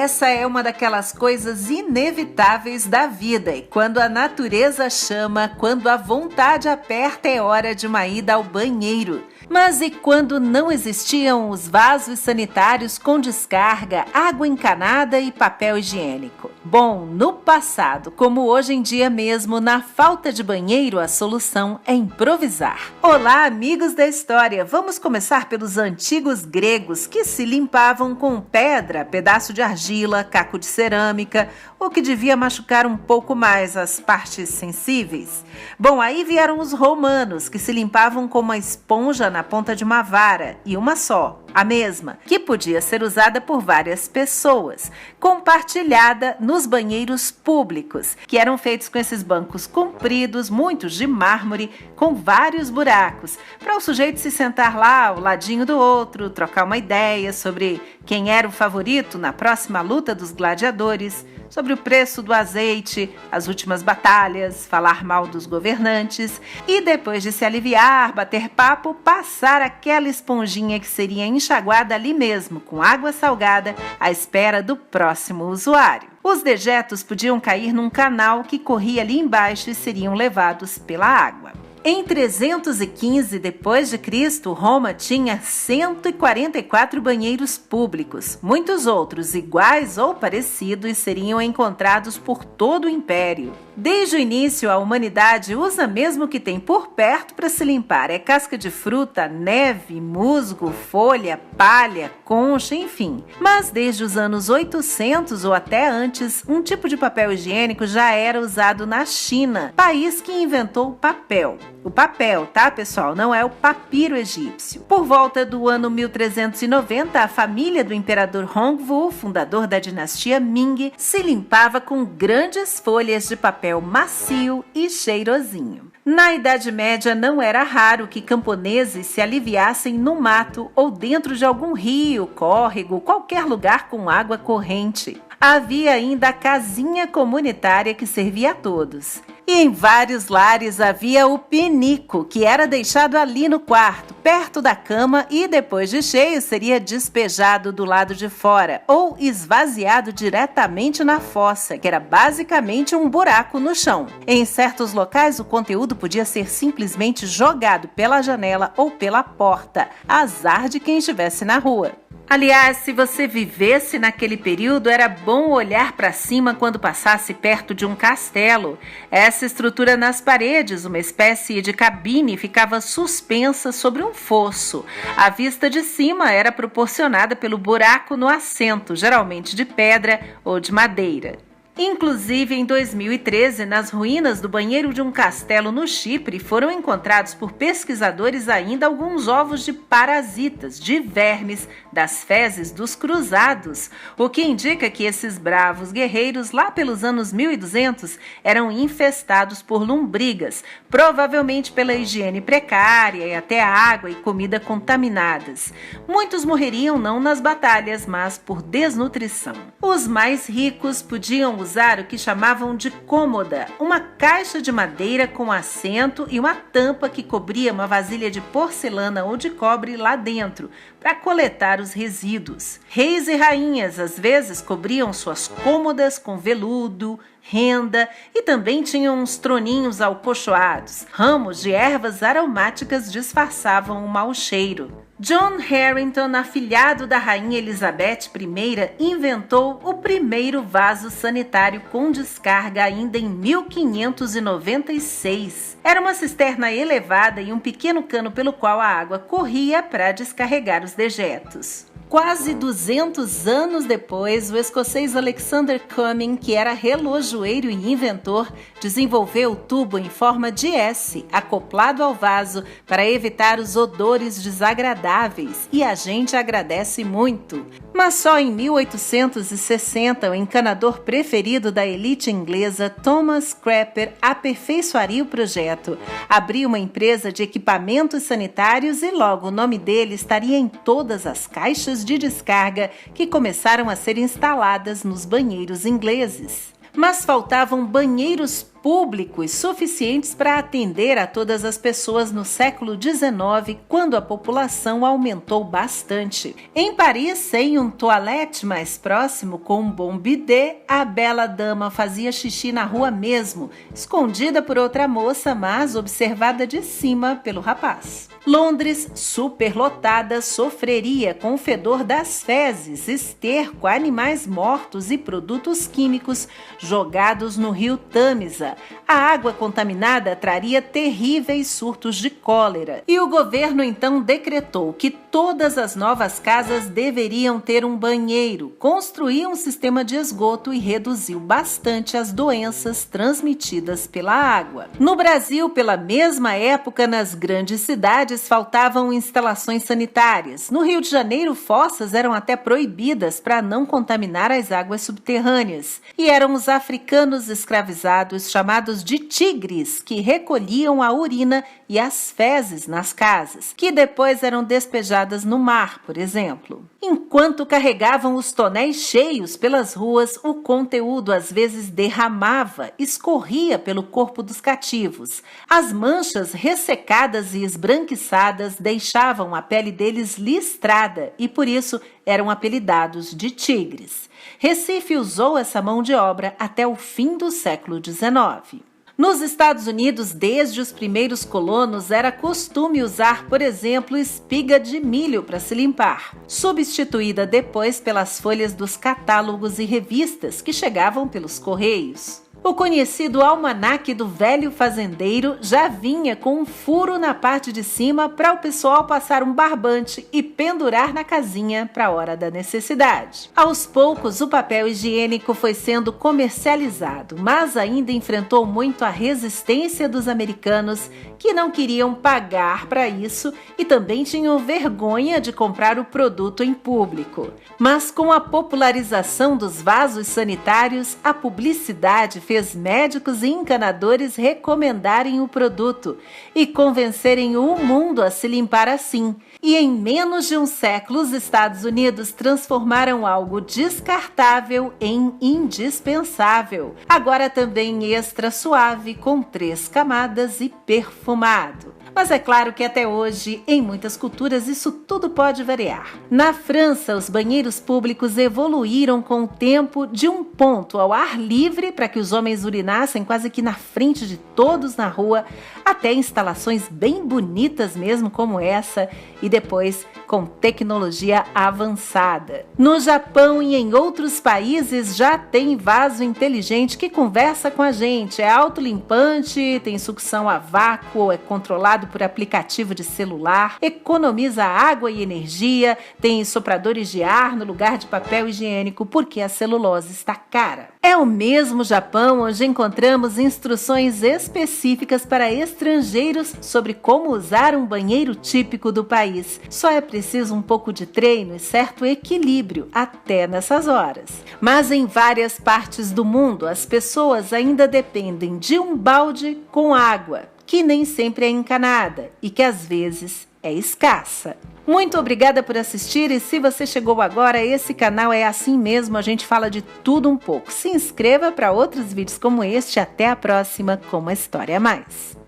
Essa é uma daquelas coisas inevitáveis da vida e quando a natureza chama, quando a vontade aperta, é hora de uma ida ao banheiro. Mas e quando não existiam os vasos sanitários com descarga, água encanada e papel higiênico? Bom, no passado, como hoje em dia mesmo, na falta de banheiro, a solução é improvisar. Olá, amigos da história! Vamos começar pelos antigos gregos que se limpavam com pedra, pedaço de argila, caco de cerâmica, o que devia machucar um pouco mais as partes sensíveis. Bom, aí vieram os romanos, que se limpavam com uma esponja na ponta de uma vara, e uma só, a mesma, que podia ser usada por várias pessoas, compartilhada nos banheiros públicos, que eram feitos com esses bancos compridos, muitos de mármore, com vários buracos, para o sujeito se sentar lá ao ladinho do outro, trocar uma ideia sobre quem era o favorito na próxima luta dos gladiadores, sobre o preço do azeite, as últimas batalhas, falar mal dos governantes e, depois de se aliviar, bater papo, passar aquela esponjinha que seria enxaguada ali mesmo, com água salgada, à espera do próximo usuário. Os dejetos podiam cair num canal que corria ali embaixo e seriam levados pela água. Em 315 d.C., Roma tinha 144 banheiros públicos. Muitos outros, iguais ou parecidos, seriam encontrados por todo o Império. Desde o início, a humanidade usa mesmo o que tem por perto para se limpar. É casca de fruta, neve, musgo, folha, palha, concha, enfim. Mas desde os anos 800 ou até antes, um tipo de papel higiênico já era usado na China, país que inventou o papel. O papel, tá, pessoal? Não é o papiro egípcio. Por volta do ano 1390, a família do imperador Hongwu, fundador da dinastia Ming, se limpava com grandes folhas de papel macio e cheirosinho. Na Idade Média, não era raro que camponeses se aliviassem no mato ou dentro de algum rio, córrego, qualquer lugar com água corrente. Havia ainda a casinha comunitária que servia a todos. E em vários lares havia o pinico, que era deixado ali no quarto, perto da cama e depois de cheio seria despejado do lado de fora ou esvaziado diretamente na fossa, que era basicamente um buraco no chão. Em certos locais o conteúdo podia ser simplesmente jogado pela janela ou pela porta, azar de quem estivesse na rua. Aliás, se você vivesse naquele período, era bom olhar para cima quando passasse perto de um castelo. Essa estrutura nas paredes, uma espécie de cabine, ficava suspensa sobre um fosso. A vista de cima era proporcionada pelo buraco no assento, geralmente de pedra ou de madeira. Inclusive, em 2013, nas ruínas do banheiro de um castelo no Chipre, foram encontrados por pesquisadores ainda alguns ovos de parasitas, de vermes, das fezes dos cruzados, o que indica que esses bravos guerreiros, lá pelos anos 1200, eram infestados por lombrigas, provavelmente pela higiene precária e até a água e comida contaminadas. Muitos morreriam não nas batalhas, mas por desnutrição. Os mais ricos podiam usar o que chamavam de cômoda, uma caixa de madeira com assento e uma tampa que cobria uma vasilha de porcelana ou de cobre lá dentro, para coletar os resíduos. Reis e rainhas às vezes cobriam suas cômodas com veludo, renda e também tinham uns troninhos alcochoados. Ramos de ervas aromáticas disfarçavam o mau cheiro. John Harington, afilhado da rainha Elizabeth I, inventou o primeiro vaso sanitário com descarga ainda em 1596. Era uma cisterna elevada e um pequeno cano pelo qual a água corria para descarregar os dejetos. Quase 200 anos depois, o escocês Alexander Cumming, que era relojoeiro e inventor, desenvolveu o tubo em forma de S, acoplado ao vaso, para evitar os odores desagradáveis, e a gente agradece muito. Mas só em 1860, o encanador preferido da elite inglesa, Thomas Crapper, aperfeiçoaria o projeto. Abriu uma empresa de equipamentos sanitários e logo o nome dele estaria em todas as caixas de descarga que começaram a ser instaladas nos banheiros ingleses. Mas faltavam banheiros públicos suficientes para atender a todas as pessoas no século XIX, quando a população aumentou bastante. Em Paris, sem um toalete mais próximo com um bom bidê, a bela dama fazia xixi na rua mesmo, escondida por outra moça, mas observada de cima pelo rapaz. Londres, superlotada, sofreria com o fedor das fezes, esterco, animais mortos e produtos químicos jogados no rio Tâmisa. A água contaminada traria terríveis surtos de cólera. E o governo então decretou que todas as novas casas deveriam ter um banheiro, construiu um sistema de esgoto e reduziu bastante as doenças transmitidas pela água. No Brasil, pela mesma época, nas grandes cidades, faltavam instalações sanitárias. No Rio de Janeiro, fossas eram até proibidas para não contaminar as águas subterrâneas. E eram os africanos escravizados, chamados de tigres, que recolhiam a urina e as fezes nas casas, que depois eram despejadas no mar, por exemplo. Enquanto carregavam os tonéis cheios pelas ruas, o conteúdo às vezes derramava, escorria pelo corpo dos cativos. As manchas ressecadas e esbranquiçadas deixavam a pele deles listrada e por isso eram apelidados de tigres. Recife usou essa mão de obra até o fim do século XIX. Nos Estados Unidos, desde os primeiros colonos, era costume usar, por exemplo, espiga de milho para se limpar, substituída depois pelas folhas dos catálogos e revistas que chegavam pelos correios. O conhecido almanaque do velho fazendeiro já vinha com um furo na parte de cima para o pessoal passar um barbante e pendurar na casinha para a hora da necessidade. Aos poucos, o papel higiênico foi sendo comercializado, mas ainda enfrentou muito a resistência dos americanos, que não queriam pagar para isso e também tinham vergonha de comprar o produto em público. Mas com a popularização dos vasos sanitários, a publicidade fez médicos e encanadores recomendarem o produto e convencerem o mundo a se limpar assim. E em menos de um século, os Estados Unidos transformaram algo descartável em indispensável. Agora também extra suave, com 3 camadas e perfumado. Mas é claro que até hoje, em muitas culturas, isso tudo pode variar. Na França, os banheiros públicos evoluíram com o tempo de um ponto ao ar livre para que os homens urinassem quase que na frente de todos na rua, até instalações bem bonitas mesmo como essa, e depois com tecnologia avançada. No Japão e em outros países já tem vaso inteligente que conversa com a gente, é autolimpante, tem sucção a vácuo, é controlado por aplicativo de celular, economiza água e energia, tem sopradores de ar no lugar de papel higiênico porque a celulose está cara. É o mesmo Japão onde encontramos instruções específicas para estrangeiros sobre como usar um banheiro típico do país. Só é preciso um pouco de treino e certo equilíbrio até nessas horas. Mas em várias partes do mundo, as pessoas ainda dependem de um balde com água, que nem sempre é encanada e que às vezes é escassa. Muito obrigada por assistir e se você chegou agora, esse canal é assim mesmo, a gente fala de tudo um pouco. Se inscreva para outros vídeos como este, até a próxima com uma história a mais.